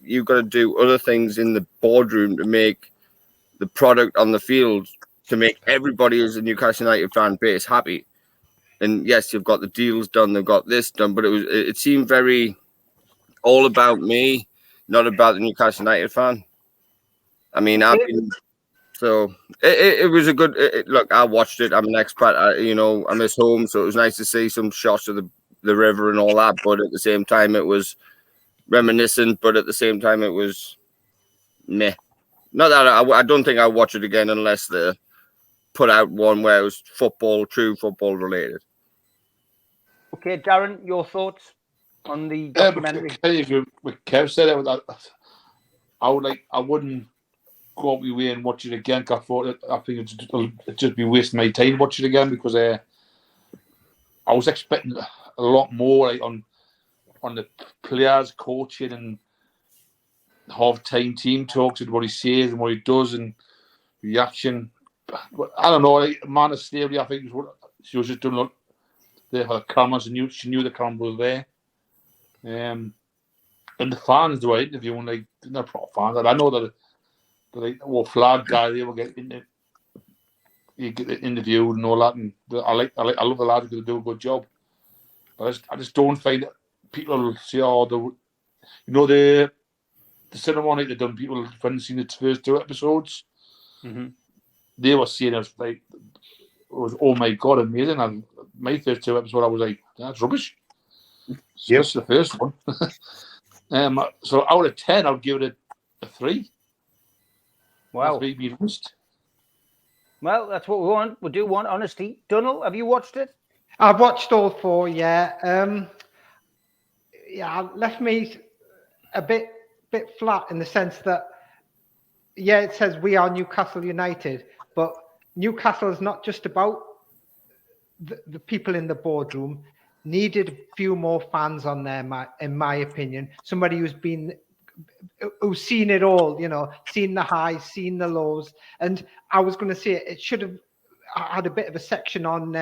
you've got to do other things in the boardroom to make the product on the field, to make everybody who's a Newcastle United fan base happy. And yes, you've got the deals done, they've got this done, but it seemed very all about me. not about the Newcastle United fan. I mean, I've been so it was a good look. I watched it. I'm an expat. I miss home, so it was nice to see some shots of the river and all that. But at the same time, it was reminiscent. But at the same time, it was meh. Not that I don't think I'll watch it again unless they put out one where it was true football related. Okay, Darren, your thoughts on the documentary? What Kev said, I wouldn't go up my way and watch it again. I think it'd just be wasting my time to watch it again because I was expecting a lot more on the players, coaching, and half-time team talks and what he says and what he does and reaction. But I don't know. Man of Slavery, I think she was just doing there for the cameras and she knew the camera was there. And the fans were interviewing, like, they're not proper fans. I know that the flag guy, they will get interviewed and all that. And I love the lads because they do a good job. But I just don't find that people say, the ceremony they've done, people haven't seen the first 2 episodes. Mm-hmm. They were saying it was oh my God, amazing. And my first 2 episodes, I was like, that's rubbish. Yep. That's the first one. So out of 10, I'll give it a 3. Wow. That's me honest. Well, that's what we want. We do want honesty. Donald, have you watched it? I've watched all 4, yeah. It left me a bit flat in the sense that, yeah, it says we are Newcastle United, but Newcastle is not just about the people in the boardroom. Needed a few more fans on there, in my opinion. Somebody who's seen it all, seen the highs, seen the lows. And I was going to say it should have had a bit of a section on,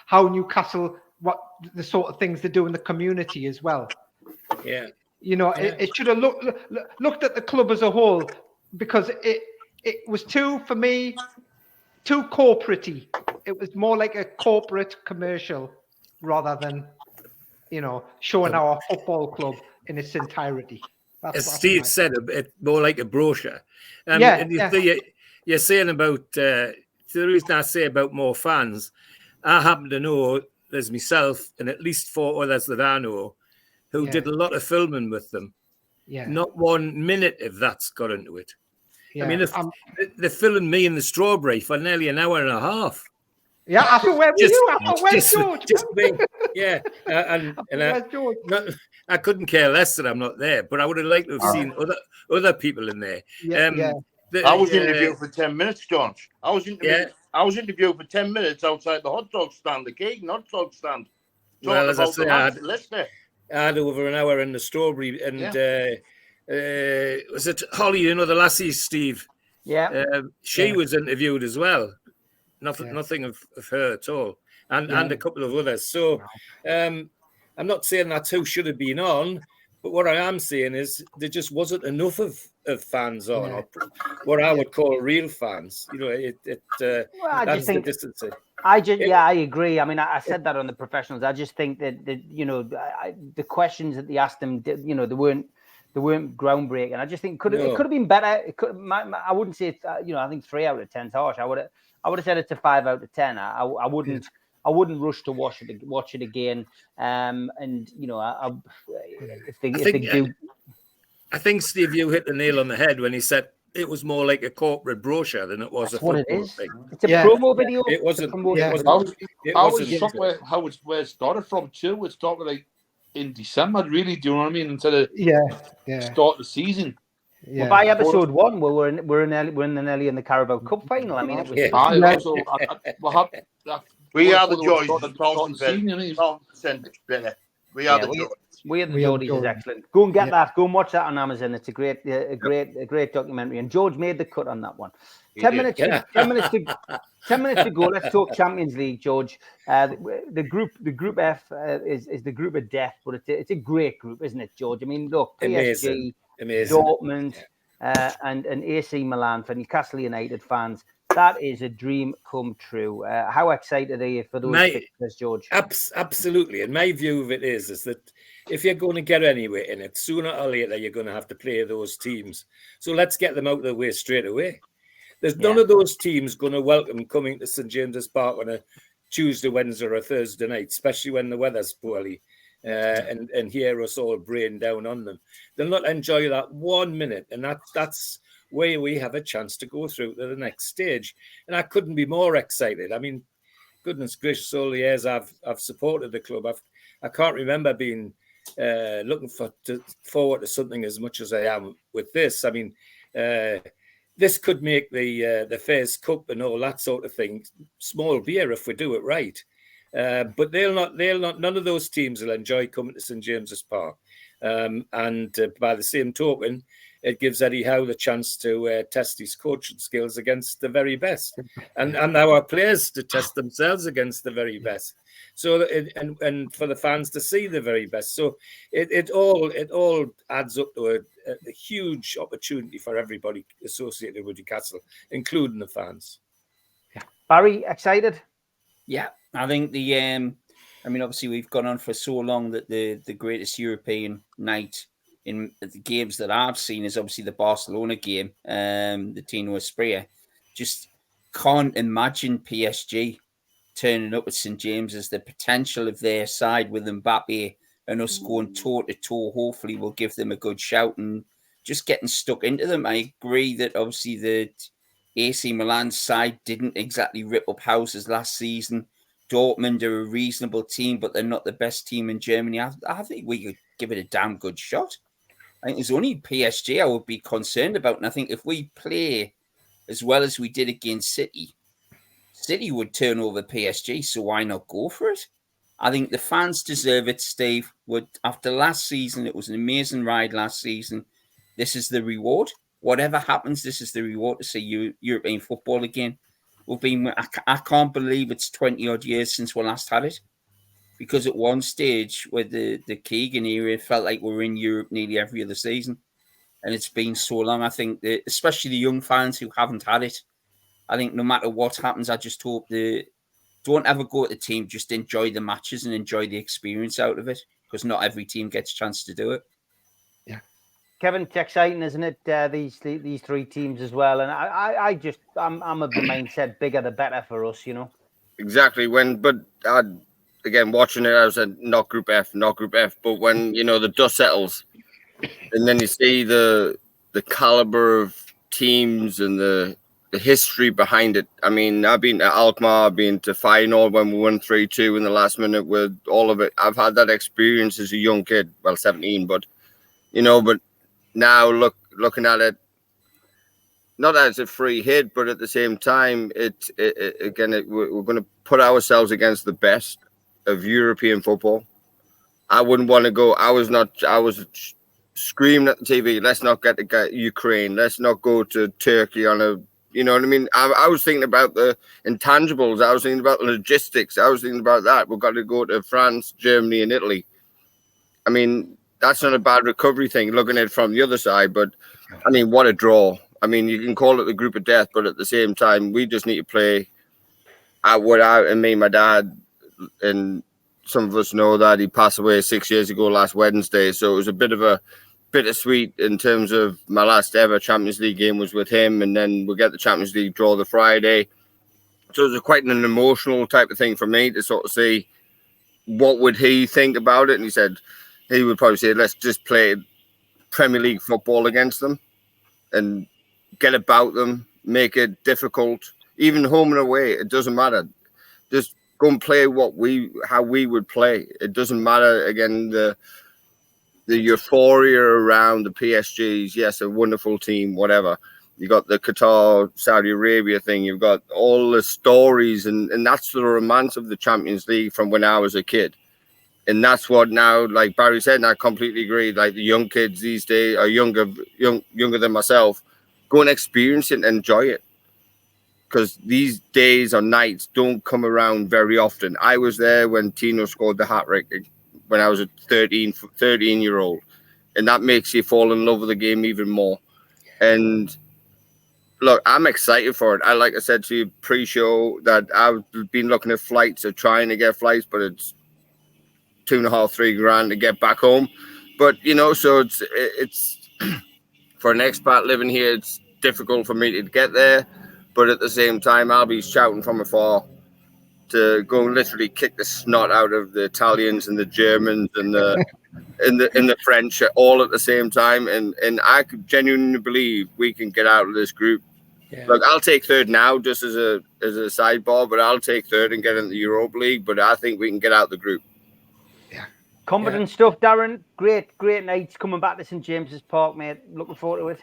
how Newcastle, what the sort of things they do in the community as well. Yeah. It should have looked at the club as a whole, because it was too corporate-y. It was more like a corporate commercial rather than, showing our football club in its entirety. As Steve said, a bit more like a brochure. You're saying about the reason I say about more fans, I happen to know there's myself and at least 4 others that I know who did a lot of filming with them. Yeah. Not 1 minute of that's got into it. Yeah. I mean, they're filming me in the Strawberry for nearly an hour and a half. Yeah, I thought, where were you? I thought, where's George? Just me. Yeah. Where's George? I couldn't care less that I'm not there, but I would have liked to have seen other people in there. I was interviewed for 10 minutes, George. I was interviewed for 10 minutes outside the hot dog stand, the Keegan hot dog stand. Well, as I say, I had over an hour in the Strawberry, and was it Holly, the lassie, Steve? Yeah. She was interviewed as well. Nothing of her at all, and a couple of others. So I'm not saying that's who should have been on, but what I am saying is there just wasn't enough of fans on, or what I would call real fans. That's the distance. I agree. I mean, I said that on the professionals. I just think that the questions that they asked them, they weren't groundbreaking. I just think it could have been better. I wouldn't say it's, I think 3 out of 10 is harsh. I would have said it's a 5 out of 10. I wouldn't rush to watch it again. I think Steve, you hit the nail on the head when he said it was more like a corporate brochure than it was a football thing. It's a promo video. It wasn't. I was shocked how where it started from too. It started like in December, really. Do you know what I mean? Instead of start the season. Yeah. Well, by episode 1, we're in the nearly in the Carabao Cup final. I mean, it was. We are the joys. 1,000% better. We are the joys. We are the Geordies is excellent. Go and get that. Go and watch that on Amazon. It's a great documentary. And George made the cut on that one. 10 minutes to go. Let's talk Champions League, George. The group F is the group of death, but it's a great group, isn't it, George? I mean, look, PSG, Dortmund, and AC Milan for Newcastle United fans. That is a dream come true. How excited are you for those pictures, George? Absolutely. And my view of it is that if you're going to get anywhere in it, sooner or later you're going to have to play those teams. So let's get them out of the way straight away. There's none of those teams going to welcome coming to St James's Park on a Tuesday, Wednesday, or a Thursday night, especially when the weather's poorly, and hear us all brain down on them. They'll not enjoy that 1 minute, and that's where we have a chance to go through to the next stage. And I couldn't be more excited. I mean, goodness gracious, all the years I've supported the club, I can't remember being looking forward to something as much as I am with this. I mean, this could make the Fairs Cup and all that sort of thing small beer if we do it right. But none of those teams will enjoy coming to St James's Park. And by the same token, it gives Eddie Howe the chance to test his coaching skills against the very best, and our players to test themselves against the very best. So and for the fans to see the very best. So it all adds up to a huge opportunity for everybody associated with Newcastle, including the fans. Yeah. Barry, excited? Yeah, I think obviously we've gone on for so long that the greatest European night in the games that I've seen is obviously the Barcelona game, the Tino Asprilla. Just can't imagine PSG turning up at St James's. The potential of their side with Mbappe and us going toe to toe, hopefully will give them a good shout and just getting stuck into them. I agree that obviously the AC Milan side didn't exactly rip up houses last season. Dortmund are a reasonable team, but they're not the best team in Germany. I think we could give it a damn good shot. I think it's only PSG I would be concerned about. And I think if we play as well as we did against City, City would turn over PSG. So why not go for it? I think the fans deserve it, Steve. After last season, it was an amazing ride last season. This is the reward. Whatever happens, this is the reward to see European football again. I can't believe it's 20 odd years since we last had it. Because at one stage with the Keegan era, it felt like we were in Europe nearly every other season. And it's been so long. I think that, especially the young fans who haven't had it, I think no matter what happens, I just hope they don't ever go at the team. Just enjoy the matches and enjoy the experience out of it. Because not every team gets a chance to do it. Yeah. Kevin, it's exciting, isn't it? These three teams as well. And I'm of the mindset, bigger the better for us, you know. Exactly. Again, watching it, I was at not Group F. But when, the dust settles and then you see the caliber of teams and the history behind it. I mean, I've been to Alkmaar, I've been to Feyenoord when we won 3-2 in the last minute with all of it. I've had that experience as a young kid, 17, but now looking at it, not as a free hit, but at the same time, we're going to put ourselves against the best of European football. I wouldn't want to go. I was screaming at the TV, let's not get to Ukraine. Let's not go to Turkey on a, you know what I mean? I was thinking about the intangibles. I was thinking about the logistics. I was thinking about that. We've got to go to France, Germany, and Italy. I mean, that's not a bad recovery thing, looking at it from the other side. But, I mean, what a draw. I mean, you can call it the group of death, but at the same time, we just need to play and me and my dad, and some of us know that he passed away 6 years ago last Wednesday. So it was a bit of a bittersweet in terms of my last ever Champions League game was with him. And then we'll get the Champions League draw the Friday. So it was quite an emotional type of thing for me to sort of see what would he think about it. And he would probably say, let's just play Premier League football against them and get about them, make it difficult, even home and away. It doesn't matter. Just go and play how we would play. It doesn't matter. Again, the euphoria around the PSGs. Yes, a wonderful team, whatever. You got the Qatar, Saudi Arabia thing. You've got all the stories, and that's the romance of the Champions League from when I was a kid. And that's what now, like Barry said, and I completely agree. Like the young kids these days are younger than myself. Go and experience it and enjoy it. Because these days or nights don't come around very often. I was there when Tino scored the hat-trick when I was a 13-year-old. And that makes you fall in love with the game even more. And look, I'm excited for it. Like I said to you pre-show, that I've been looking at flights or trying to get flights, but 2.5, 3 grand to get back home. But you know, so it's for an expat living here, it's difficult for me to get there. But at the same time, I'll be shouting from afar to go and literally kick the snot out of the Italians and the Germans and the in the French all at the same time. And I could genuinely believe we can get out of this group. Yeah. Look, I'll take third now, just as a sidebar, but I'll take third and get into the Europa League. But I think we can get out the group. Confident stuff, Darren. Great nights coming back to St James's Park, mate. Looking forward to it.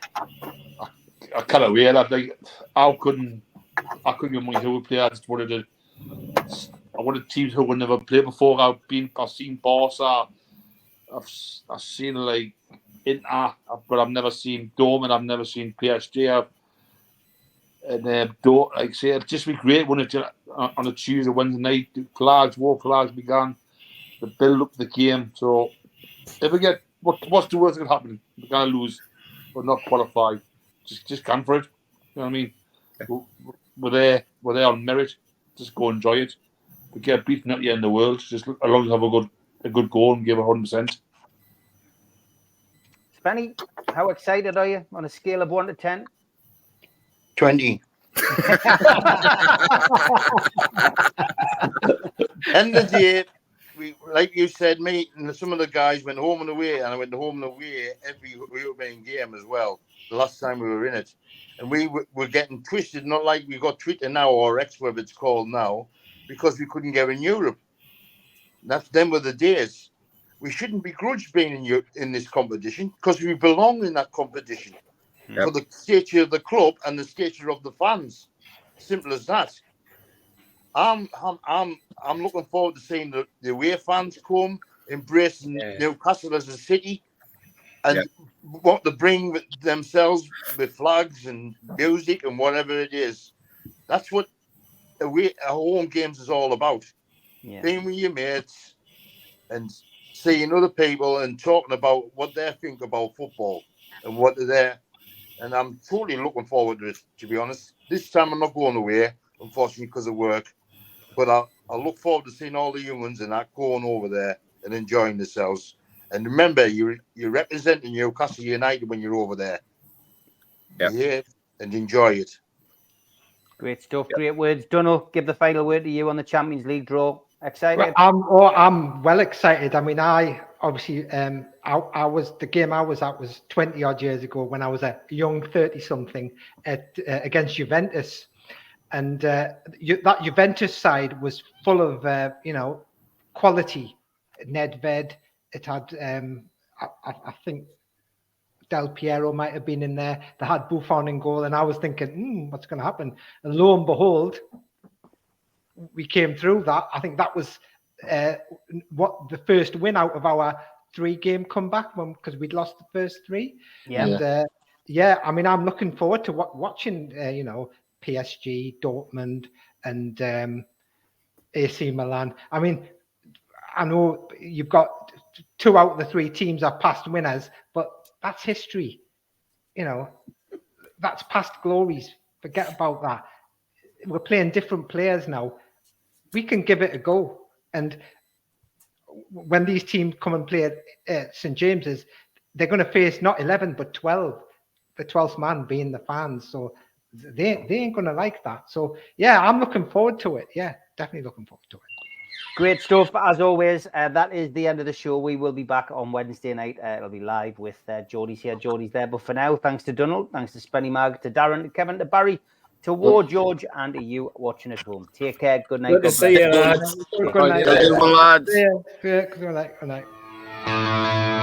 I cannot wait. I couldn't get my who play. I just wanted teams who would never play before. I've seen Barca. I've seen like Inter, but I've never seen Dortmund. I've never seen PSG. Like I say, it'd just be great when on a Tuesday, Wednesday night, war flags began, the build up the game. So if we get what's the worst that can happen? We're gonna lose or not qualify. Just come for it. You know what I mean? We're there on merit. Just go enjoy it. We get beaten at the end of the world. Just as long as we have a good goal and give 100%. Spenny, how excited are you on a scale of 1 to 10? 20. End of the day, like you said, me and some of the guys went home and away, and I went home and away every European game as well. The last time we were in it, and we were getting twisted, not like we got Twitter now or X, whatever it's called now, because we couldn't get in Europe. Them were the days. We shouldn't begrudge being in this competition because we belong in that competition. Yep. For the stature of the club and the stature of the fans. Simple as that. I'm looking forward to seeing the away fans come, embracing Newcastle as a city, and what to bring with themselves with flags and music and whatever it is. That's what a home games is all about. Yeah. Being with your mates and seeing other people and talking about what they think about football and what they're there. And I'm totally looking forward to it, to be honest. This time I'm not going away, unfortunately, because of work. But I look forward to seeing all the young ones and that going over there and enjoying themselves. And remember, you're representing Newcastle United when you're over there. Yeah, and enjoy it. Great stuff. Great words. Dunno, give the final word to you on the Champions League draw. Excited? Well, I'm well excited. I mean, I obviously, I was the game I was at was 20 odd years ago when I was a young 30-something against Juventus, and that Juventus side was full of quality. Nedved. It had I think Del Piero might have been in there. They had Buffon in goal, and I was thinking, what's going to happen? And lo and behold, we came through that. I think that was what the first win out of our 3-game comeback because we'd lost the first 3. Yeah. And I mean, I'm looking forward to watching PSG, Dortmund, and AC Milan. I mean, I know you've got 2 out of the 3 teams are past winners, but that's history. That's past glories. Forget about that. We're playing different players now. We can give it a go. And when these teams come and play at St. James's, they're going to face not 11, but 12. The 12th man being the fans. So they ain't going to like that. So, yeah, I'm looking forward to it. Yeah, definitely looking forward to it. Great stuff. As always, that is the end of the show. We will be back on Wednesday night. It'll be live with Geordie's here, Geordie's there. But for now, thanks to Donald, thanks to Spenny Mag, to Darren, to Kevin, to Barry, to Ward, George, and to you watching at home. Take care. Good night. Good to see you, lads. Good night. Good night. Good night. Good night.